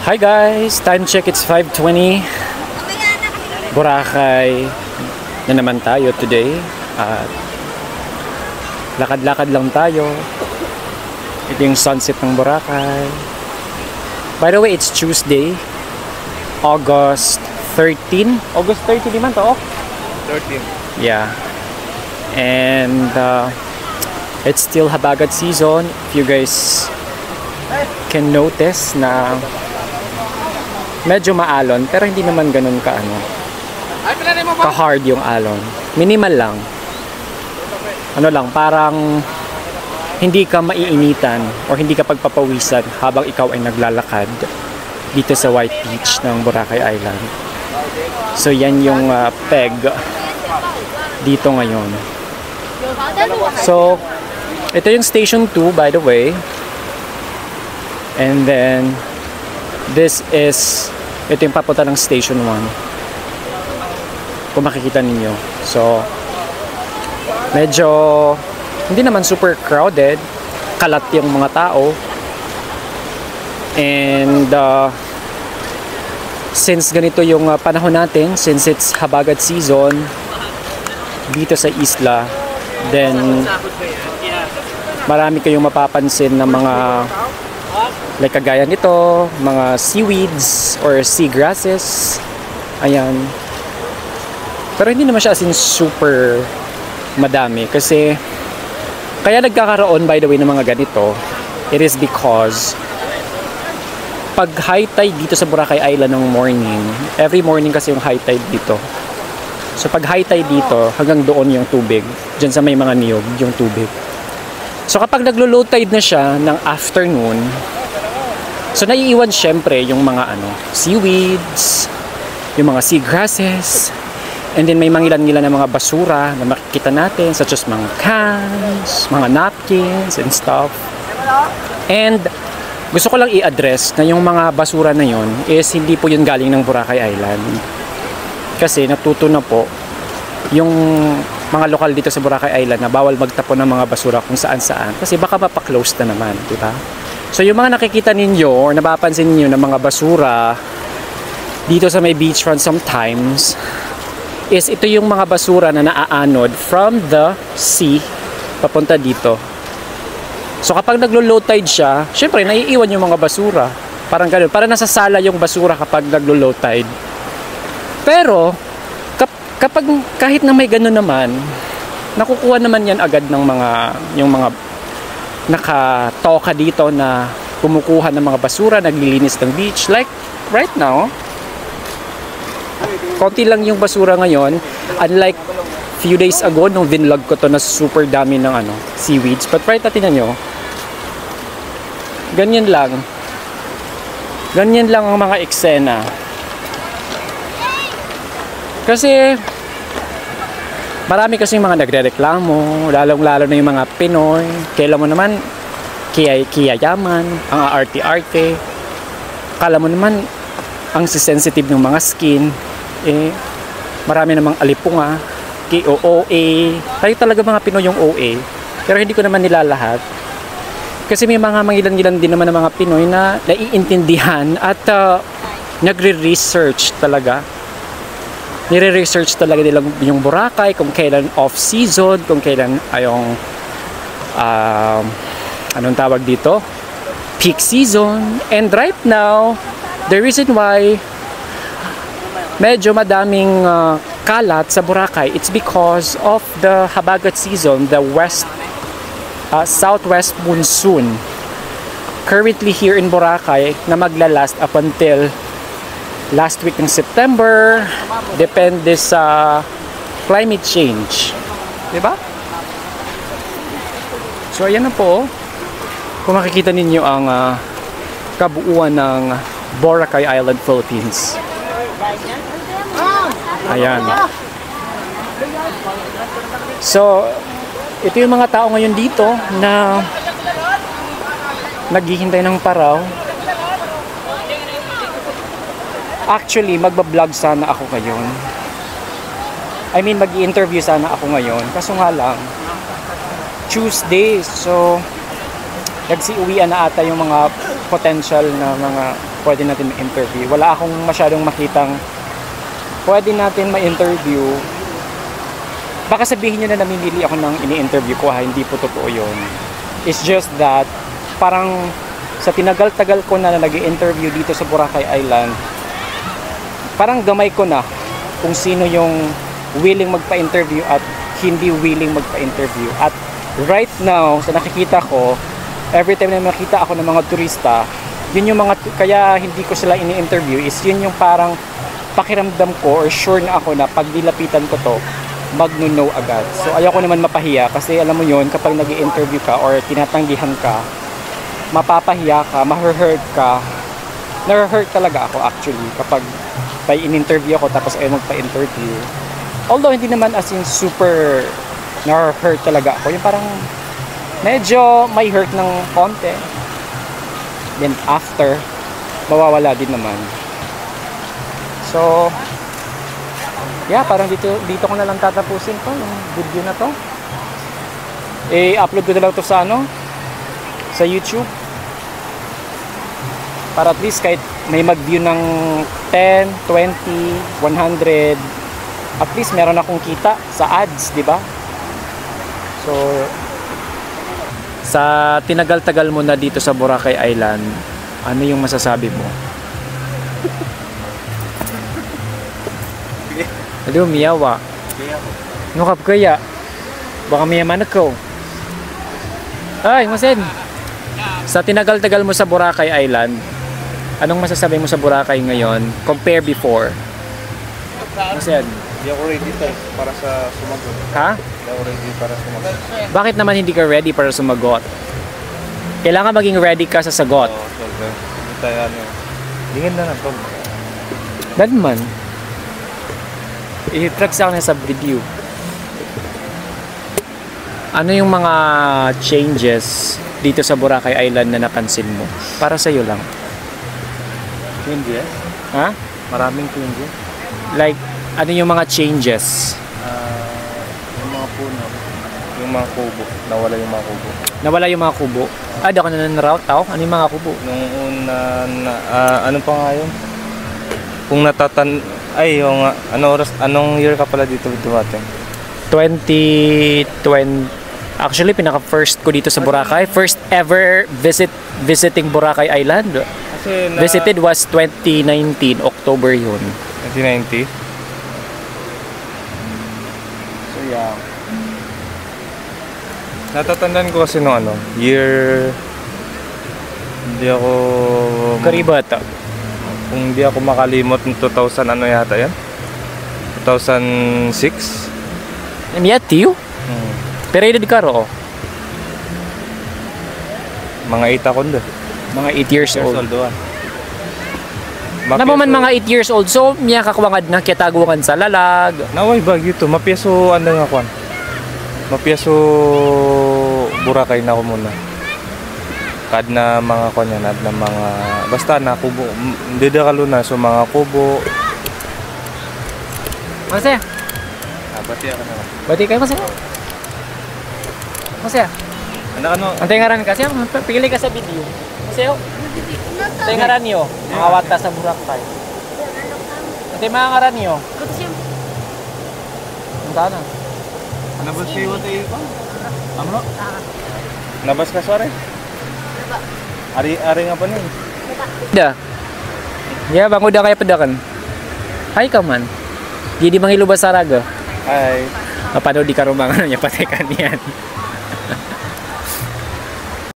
Hi guys! Time check, it's 5:20. Boracay na naman tayo today. At lakad-lakad lang tayo. Ito yung sunset ng Boracay. By the way, it's Tuesday, August 13. August 13 naman to, oh? 13. Yeah. And it's still habagat season. If you guys can notice na medyo maalon, pero hindi naman ganun ka-hard yung alon. Minimal lang. Ano lang, parang hindi ka maiinitan or hindi ka pagpapawisan habang ikaw ay naglalakad dito sa White Beach ng Boracay Island. So yan yung peg dito ngayon. So ito yung Station 2, by the way. And then ito yung papunta ng Station 1. Kung makikita ninyo. So medyo hindi naman super crowded, kalat yung mga tao. And since ganito yung panahon natin, since it's habagat season dito sa isla, then marami kayong mapapansin na mga like kagaya nito, mga seaweeds or seagrasses. Ayan. Pero hindi naman siya as in super madami kasi kaya nagkakaroon, by the way, ng mga ganito, it is because pag high tide dito sa Boracay Island ng morning, every morning kasi yung high tide dito. So pag high tide dito, hanggang doon yung tubig, dyan sa may mga niyog yung tubig. So kapag naglo-low tide na siya ng afternoon, so naiiwan syempre yung mga seaweeds, yung mga seagrasses, and then may mangilan-ngilan na mga basura na makikita natin, such as mga cans, mga napkins and stuff. And gusto ko lang i-address na yung mga basura na yon is hindi po yun galing ng Boracay Island. Kasi natuto na po yung mga lokal dito sa Boracay Island na bawal magtapon ng mga basura kung saan-saan kasi baka mapa-close na naman, di ba? So yung mga nakikita ninyo or napapansin niyo ng mga basura dito sa may beachfront sometimes is ito yung mga basura na naaanod from the sea papunta dito. So kapag naglo-low tide siya, syempre naiiwan yung mga basura. Parang ganoon, para nasasala yung basura kapag naglo-low tide. Pero kapag kahit na may ganoon naman, nakukuha naman yan agad ng yung mga nakatoka dito na kumukuha ng mga basura, naglilinis ng beach. Like right now, konti lang yung basura ngayon, unlike few days ago nung vinlog ko to na super dami ng seaweeds. But right natin nyo, ganyan lang ang mga eksena. Kasi marami kasi mga nagrereklamo, lalong-lalo na yung mga Pinoy. Kailan mo naman kiyayaman, ang arte-arte. Kala mo naman ang sensitive ng mga skin. Marami namang alipunga, OA. Tayo talaga mga Pinoy yung OA. Pero hindi ko naman nilalahat. Kasi may mga mangilan-gilan din naman ng mga Pinoy na naiintindihan at nagre-research talaga. Nire-research talaga nila yung Boracay, kung kailan off-season, kung kailan ayong anong tawag dito? Peak season. And right now, the reason why medyo madaming kalat sa Boracay, it's because of the habagat season, the southwest monsoon currently here in Boracay na maglalast up until last week ng September, depende sa climate change, diba? So ayan na po, kung makikita ninyo ang kabuuan ng Boracay Island, Philippines. Ayan. So ito yung mga tao ngayon dito na naghihintay ng paraw. Actually, magbablog sana ako ngayon. I mean, mag-i-interview sana ako ngayon. Kaso nga lang, Tuesday. So, nagsiuwian na ata yung mga potential na mga pwede natin ma-interview. Wala akong masyadong makitang pwede natin ma-interview. Baka sabihin nyo na namimili ako ng ini-interview ko, hindi po totoo yun. It's just that parang sa tinagal-tagal ko na nag-i-interview dito sa Boracay Island, parang gamay ko na kung sino yung willing magpa-interview at hindi willing magpa-interview. At right now, sa nakikita ko, every time na makita ako ng mga turista, yun yung mga, kaya hindi ko sila ini-interview, is yun yung parang pakiramdam ko or sure na ako na pag nilapitan ko to, magno-no agad. So ayoko naman mapahiya kasi alam mo yun, kapag nag-i-interview ka or tinatanggihan ka, mapapahiya ka, ma-hurt ka. Na-hurt talaga ako actually kapag by in-interview ako tapos ayaw magpa-interview. Although hindi naman as in super na-hurt talaga ako. Yung parang medyo may hurt ng konti. Then after, mawawala din naman. So, yeah, parang dito ko na lang tatapusin to, yung video na to. I-upload ko na lang to sa sa YouTube. Para at least kahit may mag-view ng 10, 20, 100, at least meron akong kita sa ads, di ba? So, sa tinagal-tagal mo na dito sa Boracay Island, ano yung masasabi mo? Aduh, miyawa. Nukap kaya. Baka miyaman ako. Ay, masin. Sa tinagal-tagal mo sa Boracay Island, anong masasabi mo sa Boracay ngayon compare before? Masin. Hindi ako ready para sa sumagot. Ha? Hindi ako ready para sumagot. Bakit naman hindi ka ready para sumagot? Kailangan maging ready ka sa sagot. Oo, so, hindi tayo Lingin na to. Dan man. I-track sa akin sa video. Ano yung mga changes dito sa Boracay Island na napansin mo? Para sa'yo lang. Changes? Ha? Maraming changes. Like, ano yung mga changes? Yung mga puno. Yung mga kubo. Nawala yung mga kubo. Nawala yung mga kubo. Di ako nananaraw tao. Ano yung mga kubo? Nung una, ano pa nga yun? Kung anong year ka pala dito dumating? 2020. Actually, pinaka-first ko dito sa Boracay. First ever visiting Boracay Island. Kasi Visited was 2019, October yun. 1990? So yeah. Natatandaan ko kasi nung year... Hindi ako... Karibata. Kung hindi ako makalimot ng 2000 yata yan? 2006? Yet you? Pero edad ka ro? Mga 8 ako doon. Mga 8 years old. Namo man mga 8 years old, so miya kakwangad na kitagwangan sa lalag. Naway bagyo to, mapyeso nga kwan. Mapyeso Boracay na ako muna. Kad na mga kanya, na mga basta na kubo. Hindi da kaluna so mga kubo. Masaya. Bati ka na. Bati kayo masaya. Masaya. Ano? Antay ngaran kasi, pili ka sa video. Masaya. Antay ngaran nyo, mga wata sa Boracay. Antay mga ngaran nyo. Ang na. Nabas kayo tayo pa? Amro? Nabas ka sorry? Ari nga pa nun. Da. Ya, bang udah kaya pedakan. Hai kaman. Jadi mangilubas saraga. Hi. Apa do di karumangan nya patekan yan.